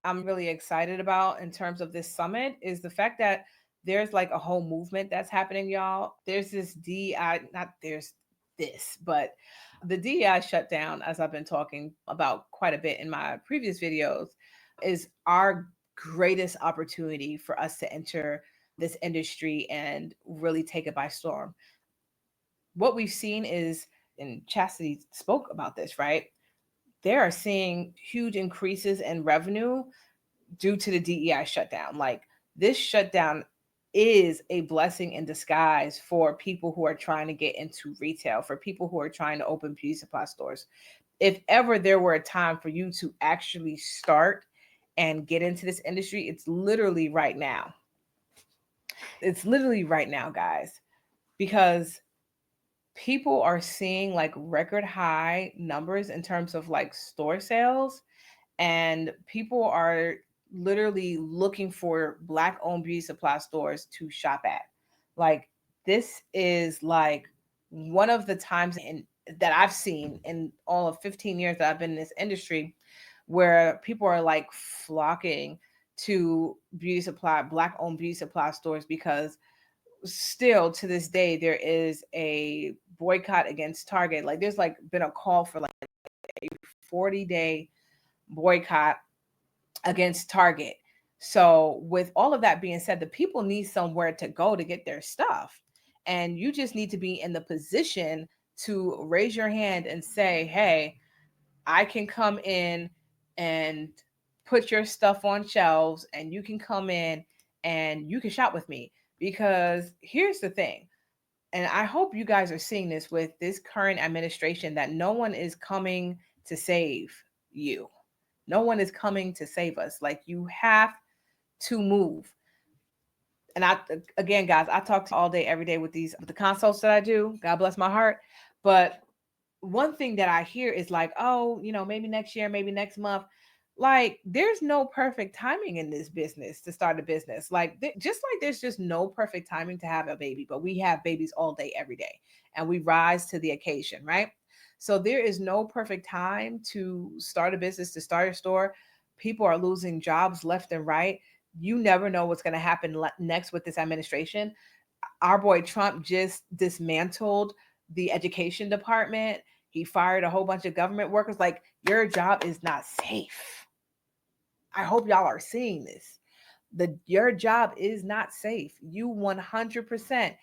I'm really excited about in terms of this summit is the fact that there's like a whole movement that's happening, y'all. There's this DI, not there's this, but the DEI shutdown, as I've been talking about quite a bit in my previous videos, is our greatest opportunity for us to enter this industry and really take it by storm. What we've seen is, and Chastity spoke about this, right? They are seeing huge increases in revenue due to the DEI shutdown. Like this shutdown is a blessing in disguise for people who are trying to get into retail, for people who are trying to open beauty supply stores. If ever there were a time for you to actually start and get into this industry, it's literally right now. It's literally right now, guys, because people are seeing like record high numbers in terms of like store sales, and people are literally looking for black owned beauty supply stores to shop at. Like this is like one of the times in that I've seen in all of 15 years that I've been in this industry where people are like flocking to beauty supply, black owned beauty supply stores, because still to this day there is a boycott against Target. Like there's like been a call for like a 40-day boycott against Target. So, with all of that being said, the people need somewhere to go to get their stuff. And you just need to be in the position to raise your hand and say, hey, I can come in and put your stuff on shelves, and you can come in and you can shop with me. Because here's the thing, and I hope you guys are seeing this with this current administration, that no one is coming to save you. No one is coming to save us. Like you have to move. And I, again, guys, I talk to all day, every day with the consults that I do. God bless my heart. But one thing that I hear is like, oh, maybe next year, maybe next month. Like, there's no perfect timing in this business to start a business. Like, just like there's just no perfect timing to have a baby, but we have babies all day, every day, and we rise to the occasion, right? So there is no perfect time to start a business, to start a store. People are losing jobs left and right. You never know what's going to happen next with this administration. Our boy Trump just dismantled the education department. He fired a whole bunch of government workers. Like, your job is not safe. I hope y'all are seeing this. Your job is not safe. You 100%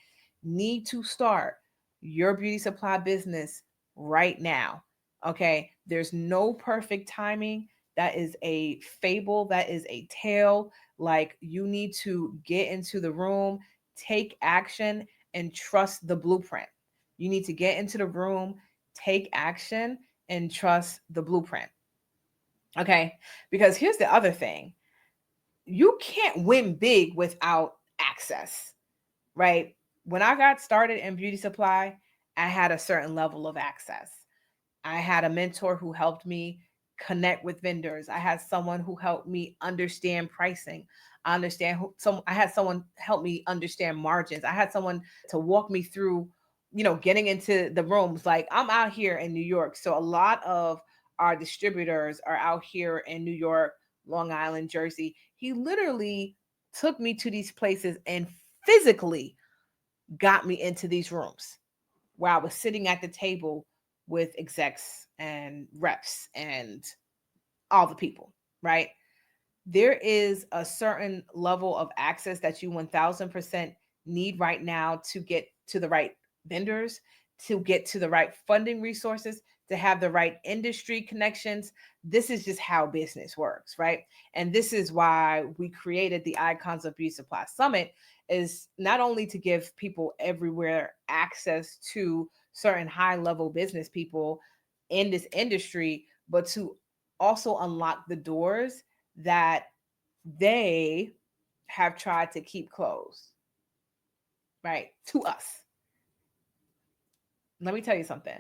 need to start your beauty supply business right now. Okay? There's no perfect timing. That is a fable, that is a tale. Like, you need to get into the room, take action, and trust the blueprint. You need to get into the room, take action, and trust the blueprint. Okay? Because here's the other thing, you can't win big without access, right? When I got started in beauty supply, I had a certain level of access. I had a mentor who helped me connect with vendors. I had someone who helped me understand pricing. I had someone help me understand margins. I had someone to walk me through, getting into the rooms. Like, I'm out here in New York, so a lot of our distributors are out here in New York, Long Island, Jersey. He literally took me to these places and physically got me into these rooms where I was sitting at the table with execs and reps and all the people, right? There is a certain level of access that you 1000% need right now to get to the right vendors, to get to the right funding resources, to have the right industry connections. This is just how business works, right? And this is why we created the Icons of Beauty Supply Summit, is not only to give people everywhere access to certain high level business people in this industry, but to also unlock the doors that they have tried to keep closed, right? To us. Let me tell you something.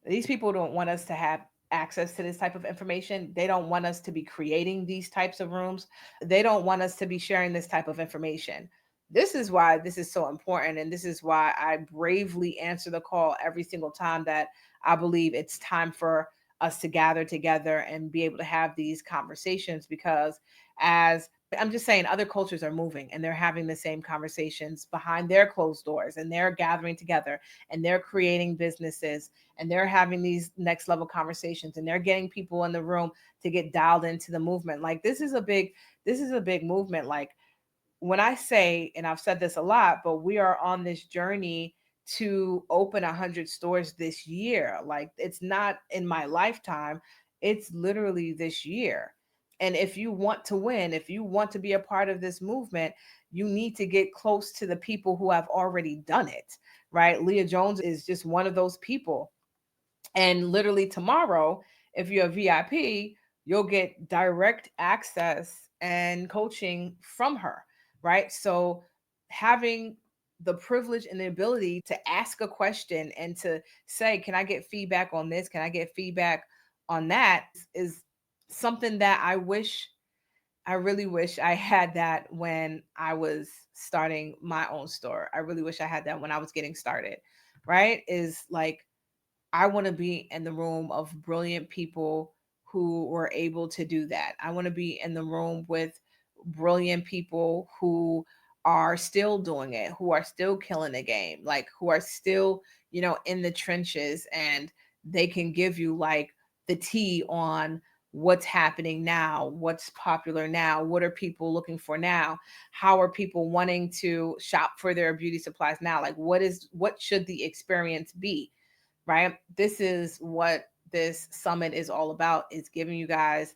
These people don't want us to have access to this type of information. They don't want us to be creating these types of rooms. They don't want us to be sharing this type of information. This is why this is so important. And this is why I bravely answer the call every single time that I believe it's time for us to gather together and be able to have these conversations, because as I'm just saying, other cultures are moving and they're having the same conversations behind their closed doors, and they're gathering together and they're creating businesses and they're having these next level conversations and they're getting people in the room to get dialed into the movement. Like this is a big movement. Like when I say, and I've said this a lot, but we are on this journey to open 100 stores this year. Like it's not in my lifetime, it's literally this year. And if you want to win, if you want to be a part of this movement, you need to get close to the people who have already done it, right? Leah Jones is just one of those people. And literally tomorrow, if you're a VIP, you'll get direct access and coaching from her, right? So having the privilege and the ability to ask a question and to say, can I get feedback on this? Can I get feedback on that? Is something that I really wish I had that when I was starting my own store. I really wish I had that when I was getting started, right? Is like I want to be in the room of brilliant people who were able to do that. I want to be in the room with brilliant people who are still doing it, who are still killing the game, like who are still, in the trenches, and they can give you like the tea on what's happening now, what's popular now, what are people looking for now, how are people wanting to shop for their beauty supplies now, like what should the experience be, right? This is what this summit is all about, is giving you guys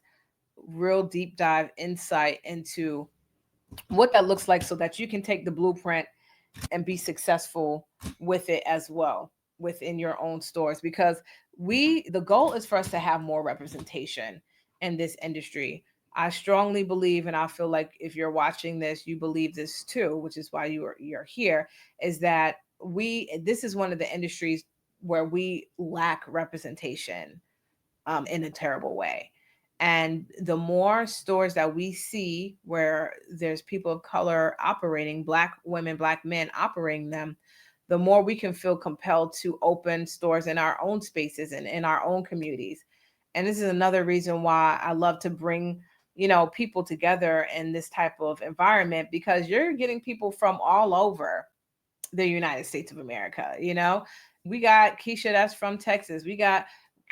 real deep dive insight into what that looks like so that you can take the blueprint and be successful with it as well within your own stores, because the goal is for us to have more representation in this industry. I strongly believe, and I feel like if you're watching this you believe this too, which is why you're here, is that this is one of the industries where we lack representation in a terrible way. And the more stores that we see where there's people of color operating, Black women, Black men operating them, the more we can feel compelled to open stores in our own spaces and in our own communities. And this is another reason why I love to bring, people together in this type of environment, because you're getting people from all over the United States of America. We got Keisha that's from Texas. We got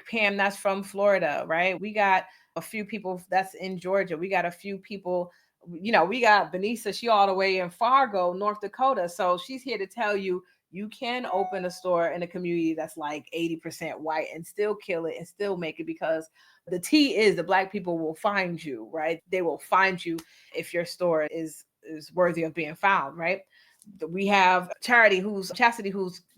Pam that's from Florida, right? We got a few people that's in Georgia. We got a few people, we got Benisa, she all the way in Fargo, North Dakota. So she's here to tell you you can open a store in a community that's like 80% white and still kill it and still make it, because the T is the Black people will find you, right? They will find you if your store is worthy of being found, right? We have Chastity who's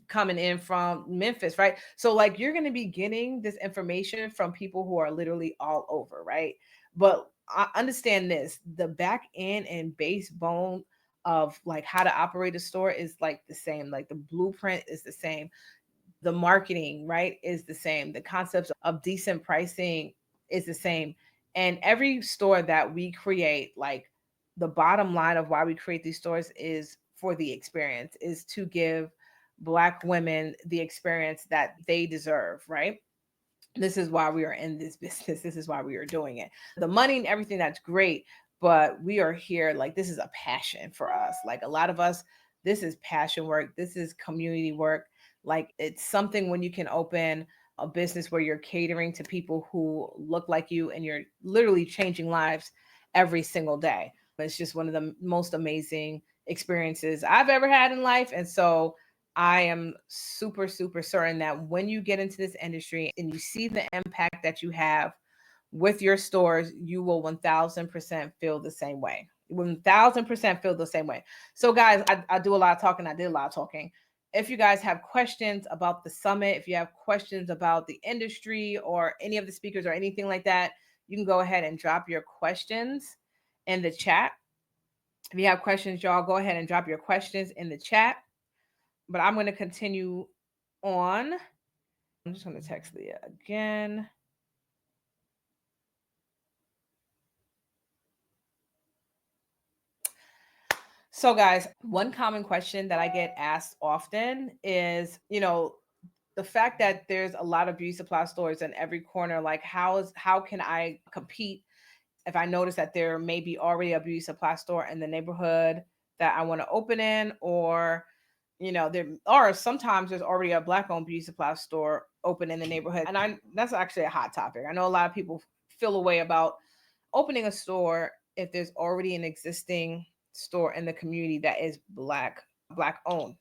coming in from Memphis, right? So like you're going to be getting this information from people who are literally all over, right? But I understand this, the back end and base bone of like how to operate a store is like the same, like the blueprint is the same, the marketing, right, is the same, the concepts of decent pricing is the same. And every store that we create, like the bottom line of why we create these stores is for the experience, is to give Black women the experience that they deserve, right? This is why we are in this business. This is why we are doing it. The money and everything, that's great, but we are here, like this is a passion for us. Like a lot of us, this is passion work, this is community work. Like it's something when you can open a business where you're catering to people who look like you and you're literally changing lives every single day. It's just one of the most amazing experiences I've ever had in life. And so I am super, super certain that when you get into this industry and you see the impact that you have with your stores, you will 1000% feel the same way. 1000% feel the same way. So, guys, I do a lot of talking. I did a lot of talking. If you guys have questions about the summit, if you have questions about the industry or any of the speakers or anything like that, you can go ahead and drop your questions in the chat. If you have questions, y'all, go ahead and drop your questions in the chat. But I'm going to continue on. I'm just going to text Leah again. So, guys, one common question that I get asked often is, the fact that there's a lot of beauty supply stores in every corner, like how can I compete if I notice that there may be already a beauty supply store in the neighborhood that I want to open in, or there are sometimes there's already a black owned beauty supply store open in the neighborhood. And I that's actually a hot topic. I know a lot of people feel a way about opening a store if there's already an existing store in the community that is black owned.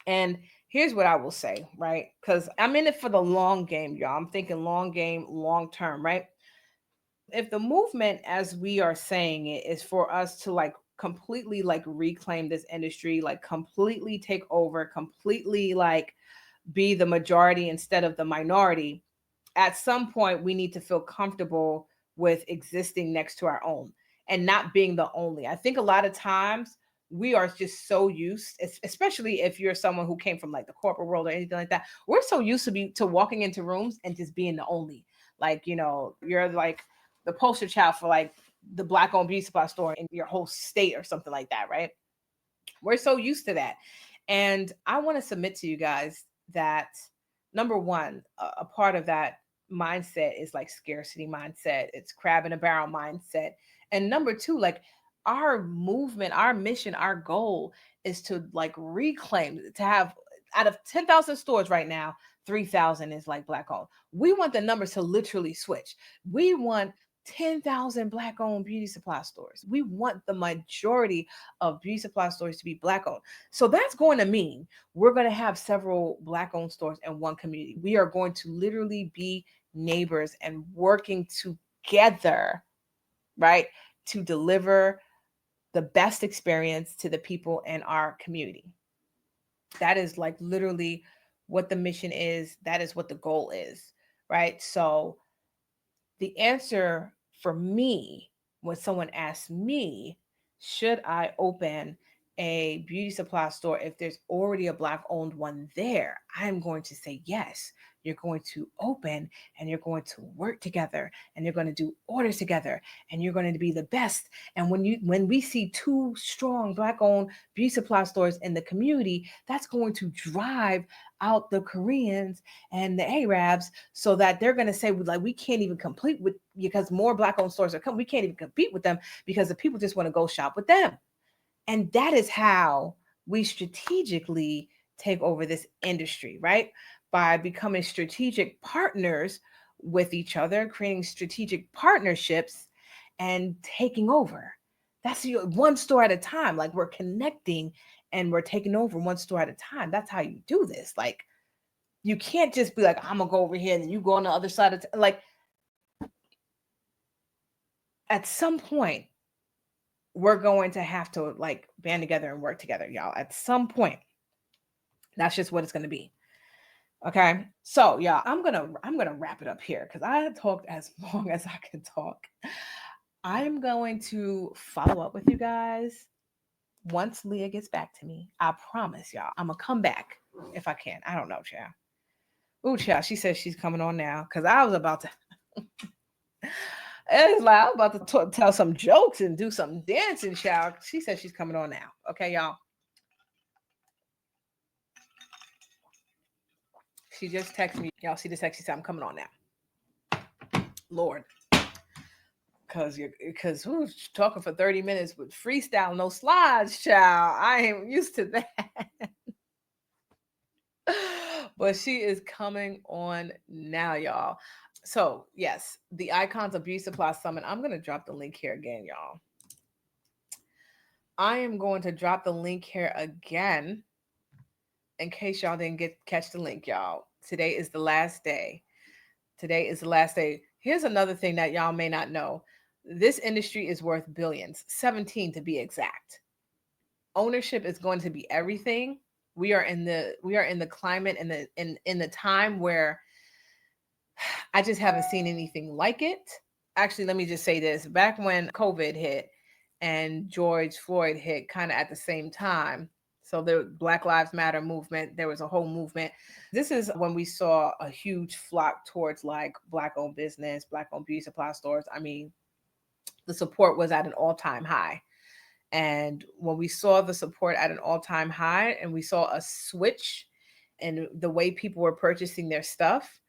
And here's what I will say, right? Because I'm in it for the long game, y'all. I'm thinking long game, long term, right? If the movement, as we are saying it, is for us to like completely like reclaim this industry, like completely take over, completely like be the majority instead of the minority, at some point we need to feel comfortable with existing next to our own and not being the only. I think a lot of times we are just so used, especially if you're someone who came from like the corporate world or anything like that. We're so used to walking into rooms and just being the only. Like, you're like the poster child for like the black owned beauty supply store in your whole state or something like that, right? We're so used to that. And I want to submit to you guys that number one, a part of that mindset is like scarcity mindset, it's crab in a barrel mindset. And number two, like our movement, our mission, our goal is to like reclaim, to have out of 10,000 stores right now, 3,000 is like black owned. We want the numbers to literally switch. We want 10,000 black owned beauty supply stores. We want the majority of beauty supply stores to be black owned. So that's going to mean we're going to have several black owned stores in one community. We are going to literally be neighbors and working together, right, to deliver the best experience to the people in our community. That is like literally what the mission is. That is what the goal is, right? So the answer for me, when someone asks me, should I open a beauty supply store if there's already a black owned one there? I'm going to say yes. You're going to open and you're going to work together and you're going to do orders together and you're going to be the best. And when we see two strong black owned beauty supply stores in the community, that's going to drive out the Koreans and the Arabs, so that they're going to say like we can't even compete with, because more black owned stores are coming. We can't even compete with them because the people just want to go shop with them. And that is how we strategically take over this industry, right? By becoming strategic partners with each other, creating strategic partnerships and taking over. That's one store at a time. Like we're connecting and we're taking over one store at a time. That's how you do this. Like you can't just be like, I'm gonna go over here and then you go on the other side of like at some point we're going to have to like band together and work together, y'all. At some point. That's just what it's gonna be. Okay. So yeah, I'm gonna wrap it up here because I talked as long as I can talk. I'm going to follow up with you guys once Leah gets back to me. I promise y'all. I'm gonna come back if I can. I don't know, child. Ooh, child. She says she's coming on now because I was about to. It's like I was about to tell some jokes and do some dancing, child. She says she's coming on now. Okay, y'all. She just texted me. Y'all see the text? She said I'm coming on now. Lord, because talking for 30 minutes with freestyle, no slides, child. I ain't used to that. But she is coming on now, y'all. So yes, the Icons of Beauty Supply Summit. I'm gonna drop the link here again, y'all. I am going to drop the link here again in case y'all didn't catch the link, y'all. Today is the last day. Today is the last day. Here's another thing that y'all may not know. This industry is worth billions, 17 to be exact. Ownership is going to be everything. We are in the climate and in the time where I just haven't seen anything like it. Actually, let me just say this. Back when COVID hit and George Floyd hit kind of at the same time, so the Black Lives Matter movement, there was a whole movement. This is when we saw a huge flock towards like black owned business, black owned beauty supply stores. I mean, the support was at an all-time high. And when we saw the support at an all-time high and we saw a switch and the way people were purchasing their stuff.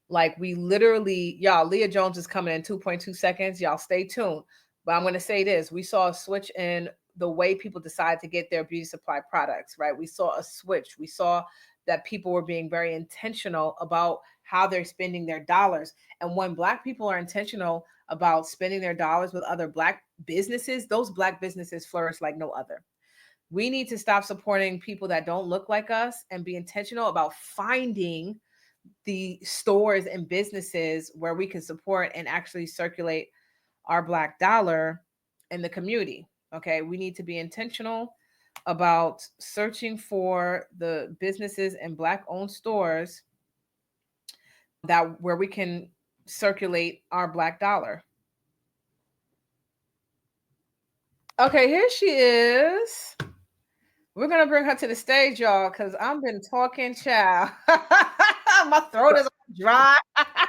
Like we literally, y'all, Leah Jones is coming in 2.2 seconds. Y'all stay tuned. But I'm going to say this. We saw a switch in the way people decide to get their beauty supply products, right? We saw a switch. We saw that people were being very intentional about how they're spending their dollars. And when Black people are intentional about spending their dollars with other Black businesses, those Black businesses flourish like no other. We need to stop supporting people that don't look like us and be intentional about finding the stores and businesses where we can support and actually circulate our Black dollar in the community. Okay, we need to be intentional about searching for the businesses and Black owned stores that where we can circulate our Black dollar. Okay, here she is. We're gonna bring her to the stage, y'all, because I've been talking, child. My throat is dry.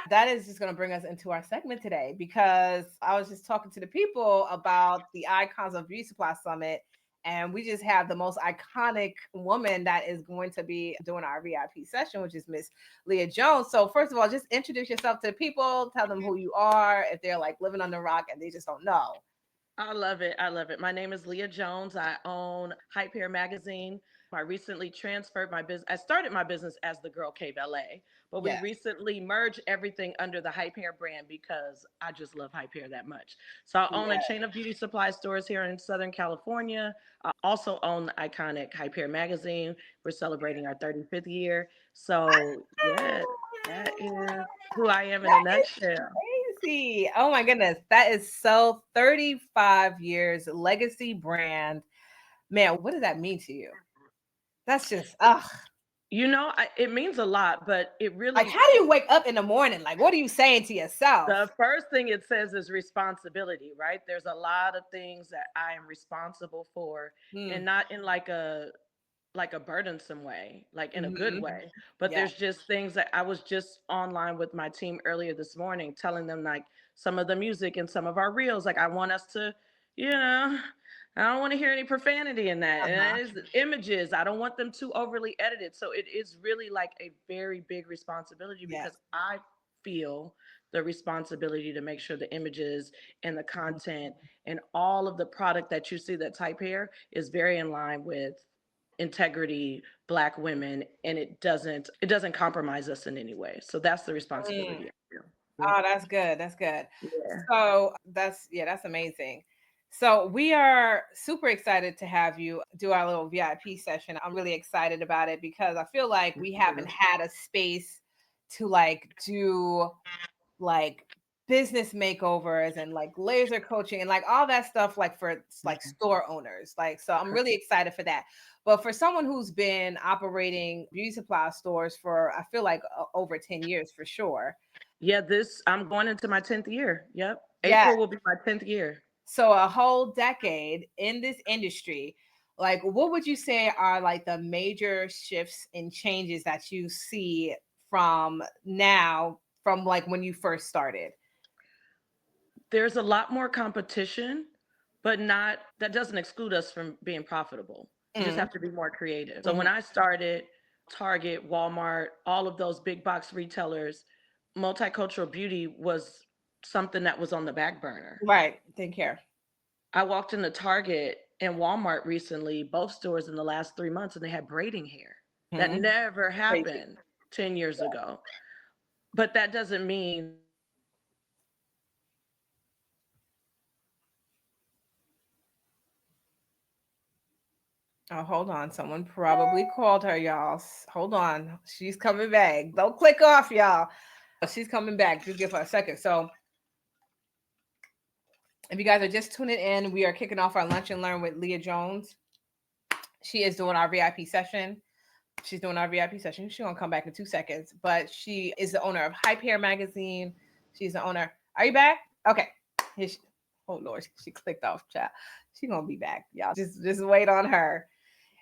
That is just going to bring us into our segment today because I was just talking to the people about the Icons of Beauty Supply Summit. And we just have the most iconic woman that is going to be doing our VIP session, which is Miss Lia Jones. So, first of all, just introduce yourself to the people, tell them who you are, if they're like living on the rock and they just don't know. I love it. I love it. My name is Leah Jones. I own Hype Hair Magazine. I recently transferred my business. I started my business as the Girl K Ballet, but we Yes. recently merged everything under the Hype Hair brand because I just love Hype Hair that much. So I own a Yes. chain of beauty supply stores here in Southern California. I also own the iconic Hype Hair Magazine. We're celebrating our 35th year. So, yeah, that is who I am in a That nutshell. is crazy. Oh my goodness. That is so 35 years legacy brand. Man, what does that mean to you? That's just, ugh. It means a lot, but it Like, really, how do you wake up in the morning? Like, what are you saying to the yourself? first thing it says is responsibility, right? There's a lot of things that I am responsible for, and Mm, not in like a burdensome way, like in a good hmm. way. But Yeah. there's just things that I was just online with my team earlier this morning, telling them like some of the music and some of our reels. Like I want us to, you know, I don't want to hear any profanity in that. And Uh-huh. it's images. I don't want them too overly edited. So it is really like a very big responsibility Yes. because I feel the responsibility to make sure the images and the content and all of the product that you see that's Hype Hair is very in line with integrity, Black women, and it doesn't compromise us in any way. So that's the Mm. responsibility I feel. Oh, that's good. That's good. Yeah. So that's, yeah, that's amazing. So we are super excited to have you do our little VIP session. I'm really excited about it because I feel like we haven't had a space to like do like business makeovers and like laser coaching and like all that stuff like for like store owners. Like, so I'm really excited for that. But for someone who's been operating beauty supply stores for I feel like over 10 years for sure. Yeah, this I'm going into my 10th year. Yep. Yeah. April will be my 10th year. So a whole decade in this industry, like what would you say are like the major shifts and changes that you see from now from like when you first started? There's a lot more competition, but not that doesn't exclude us from being profitable. We just Mm, have to be more creative. So when mhm. I started, Target, Walmart, all of those big box retailers, multicultural beauty was something that was on the back burner. Right. Take care. I walked into Target and Walmart recently, both stores in the last 3 months, and they had braiding hair. That Mhm. never Crazy. happened 10 years ago. But that doesn't mean that we can't continue to innovate and continue to create and Oh, hold on. Someone probably called her, y'all. Hold on. She's coming back. Don't click off, y'all. She's coming back. Just give her a second. So, if you guys are just tuning in, we are kicking off our lunch and learn with Leah Jones. She is doing our VIP session. She's doing our VIP session. She's gonna come back in 2 seconds. But she is the owner of Hype Hair Magazine. She's the owner. Are you back? Okay. Here she, oh Lord, she clicked off chat. She's gonna be back, y'all. Just wait on her.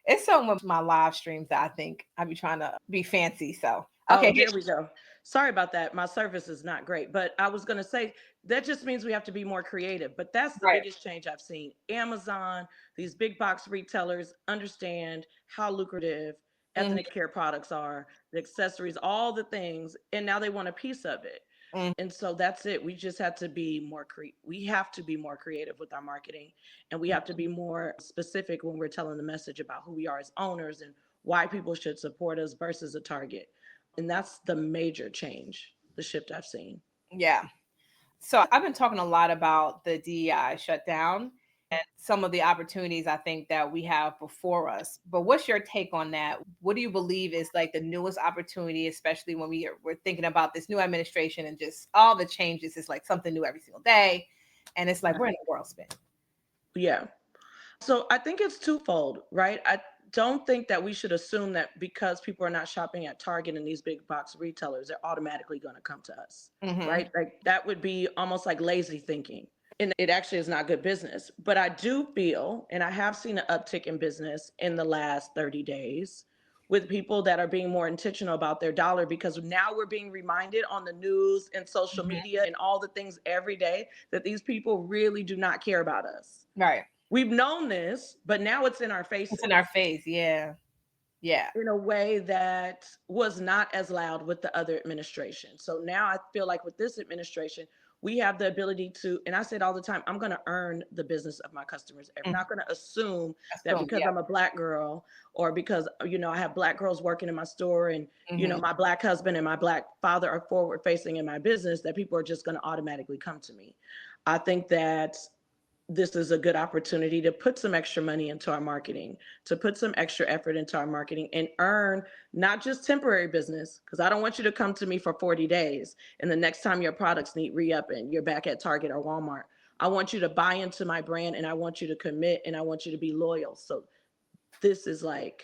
It's so much my live streams that I think I be trying to be fancy. So Oh, okay, here there we go. Sorry about that. My service is not great, but I was going to say that just means we have to be more creative. But that's the right. biggest change I've seen. Amazon, these big box retailers understand how lucrative Mhm, ethnic care products are, the accessories, all the things, and now they want a piece of it. mhm. And so that's it. We just have to be we have to be more creative with our marketing, and we have to be more specific when we're telling the message about who we are as owners and why people should support us versus a target. And that's the major change, the shift I've seen. Yeah. So I've been talking a lot about the DEI shutdown and some of the opportunities I think that we have before us. But what's your take on that? What do you believe is like the newest opportunity, especially when we're thinking about this new administration and just all the changes? It's like something new every single day. And it's like we're in a world spin. Yeah. So I think it's twofold, right? I don't think that we should assume that because people are not shopping at Target and these big box retailers, they're automatically going to come to us, Hmm. right? Like that would be almost like lazy thinking. And it actually is not good business. But I do feel, and I have seen an uptick in business in the last 30 days with people that are being more intentional about their dollar because now we're being reminded on the news and social Hmm. media and all the things every day that these people really do not care about us. Right. We've known this, but now it's in our It's in our faces face. Yeah. Yeah. in a way that was not as loud with the other administration. So now I feel like with this administration, we have the ability to, and I say it all the time, I'm going to earn the business of my customers. I'm Mhm. not going to assume that Assume. because Yeah. I'm a black girl or because, I have black girls working in my store and, Hmm. my black husband and my black father are forward facing in my business, that people are just going to automatically come to me. I think that this is a good opportunity to put some extra money into our marketing, to put some extra effort into our marketing and earn not just temporary business, because I don't want you to come to me for 40 days and the next time your products need re-upping, you're back at Target or Walmart. I want you to buy into my brand and I want you to commit and I want you to be loyal. So this is like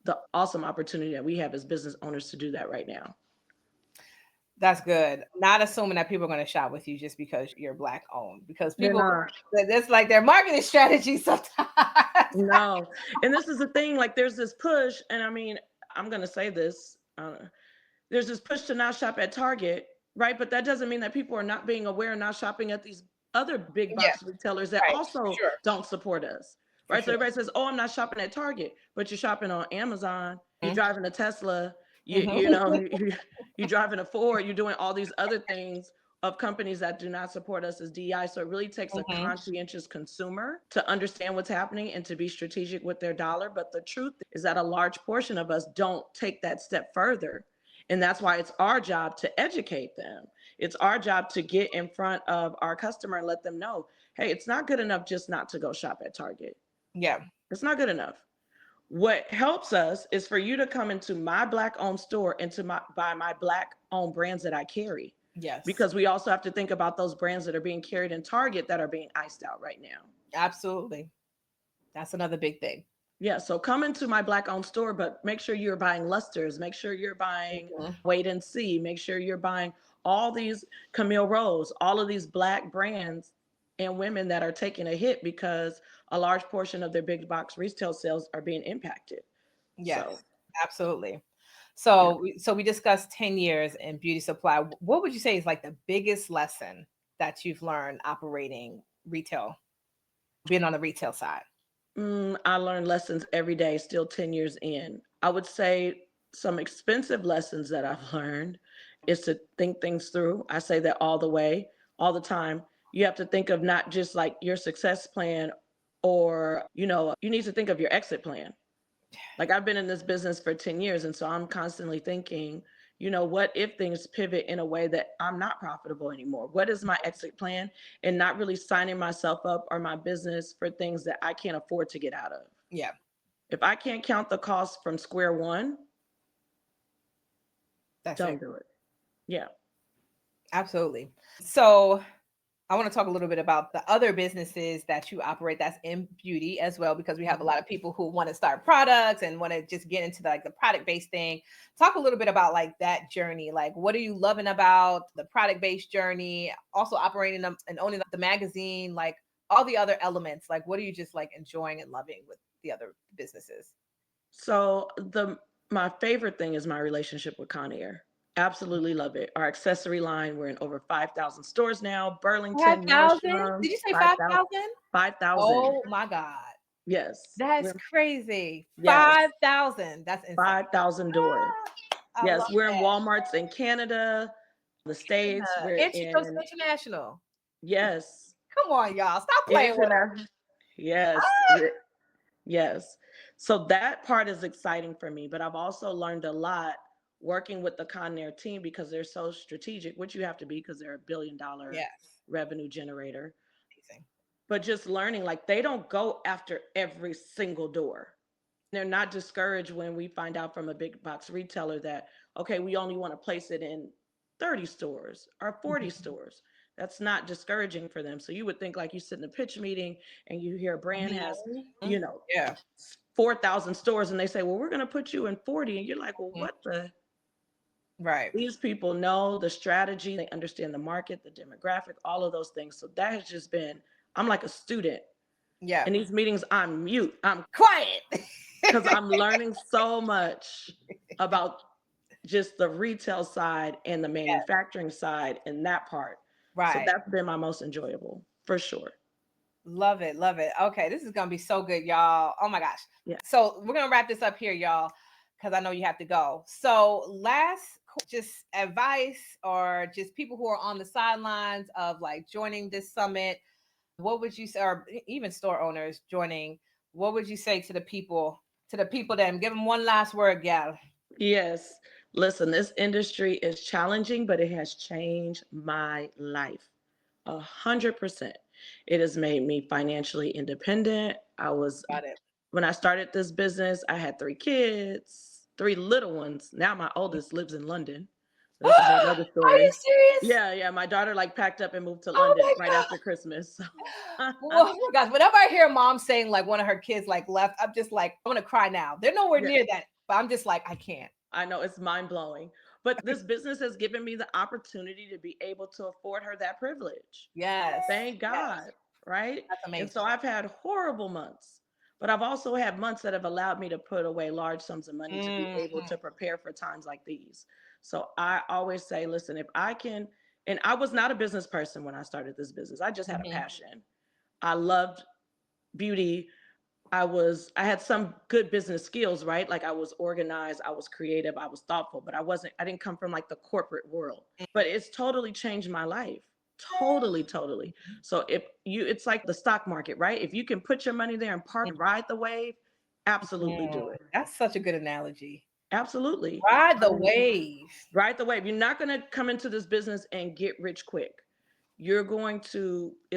the awesome opportunity that we have as business owners to do that right now. That's good. Not assuming that people are going to shop with you just because you're black owned, because They're people, not. that's like their marketing strategy sometimes. No. And this is the thing, like there's this push, and I mean, I'm gonna say this. There's this push to not shop at Target, right? But that doesn't mean that people are not being aware and not shopping at these other big Yeah, box retailers that right. For also sure. don't support us, For right? So sure. everybody says, "Oh, I'm not shopping at Target," but you're shopping on Amazon. You're Mhm. driving a Tesla. You Mhm. you know you're driving a Ford. You're doing all these other things of companies that do not support us as DEI. So it really takes a Mhm. conscientious consumer to understand what's happening and to be strategic with their dollar. But the truth is that a large portion of us don't take that step further. And that's why it's our job to educate them. It's our job to get in front of our customer and let them know, hey, it's not good enough just not to go shop at Target. Yeah. It's not good enough. What helps us is for you to come into my black owned store and to buy my black owned brands that I carry. Yes. Because we also have to think about those brands that are being carried in Target that are being iced out right now. Absolutely. That's another big thing. Yeah, so come into my black owned store, but make sure you're buying Lusters, make sure you're buying Mhm. Wait and See, make sure you're buying all these Camille Rose, all of these black brands and women that are taking a hit because a large portion of their big box retail sales are being impacted. So, Yes. Absolutely. yeah. So we discussed 10 years in beauty supply. What would you say is like the biggest lesson that you've learned operating retail, being on the retail side? I learn lessons every day, still 10 years in. I would say some expensive lessons that I've learned is to think things through. I say that all the way, all the time. You have to think of not just like your success plan or, you need to think of your exit plan. Like I've been in this business for 10 years. And so I'm constantly thinking, what if things pivot in a way that I'm not profitable anymore? What is my exit plan? And not really signing myself up or my business for things that I can't afford to get out of. Yeah, If I can't count the cost from square one, that's it. don't do it. Yeah. Absolutely. So I want to talk a little bit about the other businesses that you operate that's in beauty as well, because we have a Mhm. lot of people who want to start products and want to just get into like the product based thing. Talk a little bit about like that journey. Like, what are you loving about the product based journey? Also operating them and owning the magazine, like all the other elements. Like, what are you just like enjoying and loving with the other businesses? So my favorite thing is my relationship with Conair. Absolutely love it. Our accessory line, we're in over 5,000 stores now. Burlington, 5,000? Nordstrom, Did you say 5,000. 5,000? 5,000. Oh my God. Yes. That's crazy. Yes. 5,000. That's insane. 5,000 doors. I love Yes, we're in that. Walmarts in Canada, the States, we're Goes in, international. yes, Come on, y'all. Stop playing with us. international. Yes, Ah, yes. So that part is exciting for me, but I've also learned a lot working with the Conair team because they're so strategic, which you have to be because they're $1 billion yes. revenue generator. Amazing. But just learning, like, they don't go after every single door. They're not discouraged when we find out from a big box retailer that, okay, we only want to place it in 30 stores or 40 Mhm. stores. That's not discouraging for them. So you would think, like, you sit in a pitch meeting and you hear a brand has, you Mhm. know, Yeah. 4,000 stores and they say, well, we're going to put you in 40. And you're like, well, Mhm. what the? Right. These people know the strategy, they understand the market, the demographic, all of those things. So that has just been, I'm like a student. Yeah. In these meetings, I'm mute. I'm Quiet. because I'm learning so much about just the retail side and the Yes. manufacturing side and that part. So Right. that's been my most enjoyable for sure. Love it. Love it. Okay. This is going to be so good, y'all. Oh my gosh. Yeah. So we're going to wrap this up here, y'all, because I know you have to go. So, just advice or just people who are on the sidelines of like joining this summit, what would you say, or even store owners joining, what would you say to the people, then give them one last word, gal? Yes. Listen, this industry is challenging, but it has changed my life 100%. It has made me financially independent. Got it. When I started this business, I had 3 kids, 3 little ones. Now my oldest lives in London. That's a whole other Are you story. serious? Yeah, yeah. My daughter like packed up and moved to Oh London my right God. after Christmas. Oh my gosh. Whenever I hear mom saying like one of her kids like left, I'm just like, I'm gonna cry now. They're nowhere Yeah, near that. But I'm just like, I can't. I know it's mind blowing. But this business has given me the opportunity to be able to afford her that privilege. Yes. Thank Yes. God, right? That's And amazing. so I've had horrible months, but I've also had months that have allowed me to put away large sums of money to be able Mhm. to prepare for times like these. So I always say, listen, if I can, and I was not a business person when I started this business, I just had a Mhm. passion. I loved beauty. I had some good business skills, right? Like I was organized, I was creative, I was thoughtful, but I didn't come from like the corporate world. But it's totally changed my life. Totally, totally. So it's like the stock market, right? If you can put your money there and park and ride the wave, absolutely Mhm. do it. That's such a good analogy. Absolutely. Ride the wave. Ride the wave. You're not going to come into this business and get rich quick. It's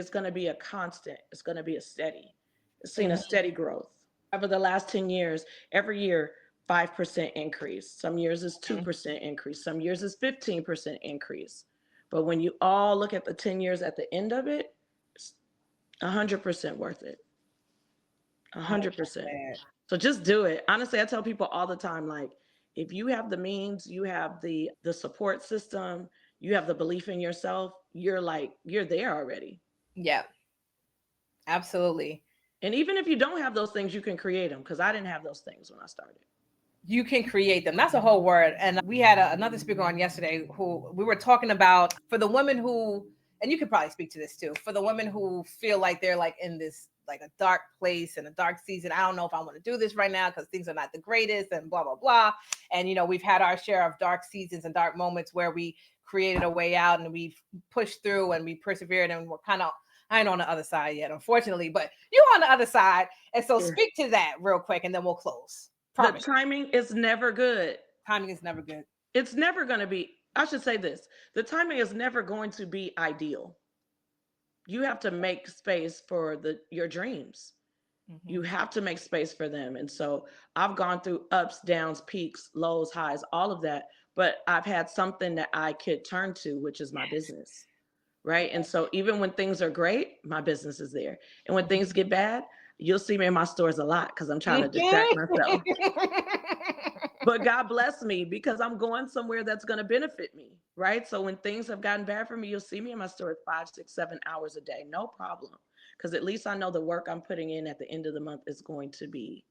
going to be a constant. It's going to be a steady. It's seen a Mhm. steady growth. Over the last 10 years, every year, 5% increase. Some years is 2% increase. Some years is 15% increase. But when you all look at the 10 years at the end of it, it's 100% worth it. I love 100%. that. So just do it. Honestly, I tell people all the time, like, if you have the means, you have the support system, you have the belief in yourself, you're there already. Yeah, absolutely. And even if you don't have those things, you can create them because I didn't have those things when I started. You can create them. That's a whole word. And we had another speaker on yesterday who we were talking about for the women who, and you could probably speak to this too, for the women who feel like they're like in this like a dark place and a dark season. I don't know if I want to do this right now because things are not the greatest and blah blah blah. And we've had our share of dark seasons and dark moments where we created a way out and we've pushed through and we persevered and we're kind of, I ain't on the other side yet, unfortunately, but you're on the other side. And so Yeah. speak to that real quick and then we'll close. The Promise. timing is never good. Timing is never good. It's never going to be, I should say this, the timing is never going to be ideal. You have to make space for your dreams. You Mhm. have to make space for them. And so I've gone through ups, downs, peaks, lows, highs, all of that. But I've had something that I could turn to, which is my Yes. business. Right. And so even when things are great, my business is there. And when things get bad, you'll see me in my stores a lot because I'm trying to distract myself. But God bless me because I'm going somewhere that's going to benefit me. Right. So when things have gotten bad for me, you'll see me in my store 5, 6, 7 hours a day. No problem. Because at least I know the work I'm putting in at the end of the month is going to be,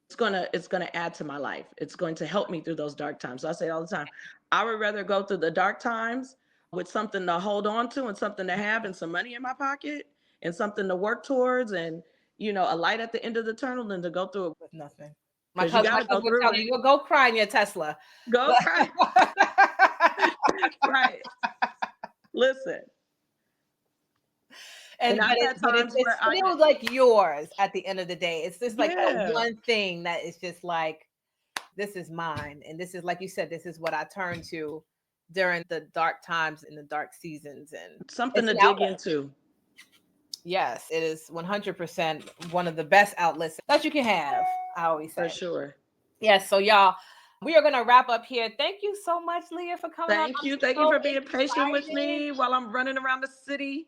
it's gonna add to my life. It's going to help me through those dark times. So I say all the time, I would rather go through the dark times with something to hold on to and something to have and some money in my pocket and something to work towards. And a light at the end of the tunnel than to go through it, with nothing. because you My got to go cousin would through tell me, it. "You go cry in your Tesla." Go cry. Right. Listen. And And I've had but times it's where I still like yours at the end of the day. It's just like that yeah, one thing that is just like, this is mine. And this is, like you said, this is what I turn to during the dark times and the dark seasons. And something it's to an dig outlet. into. Yes, it is 100% one of the best outlets that you can have, I always For say. sure. Yes, so y'all, we are going to wrap up here. Thank you so much, Leah, for coming on. Thank I'm you. Thank you so for being patient with excited. me while I'm running around the city.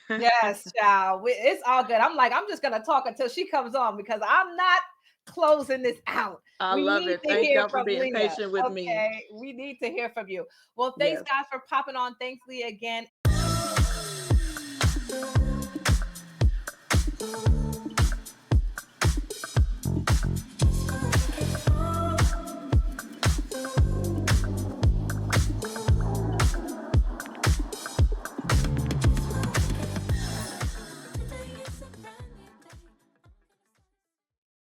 Yes, child. It's all good. I'm like, I'm just gonna talk until she comes on because I'm not closing this out. I We love need it. to Thank hear y'all for from being Leah. patient with me. Okay. We need to hear from you. Well, thanks Yes. guys for popping on. Thanks, Leah, again.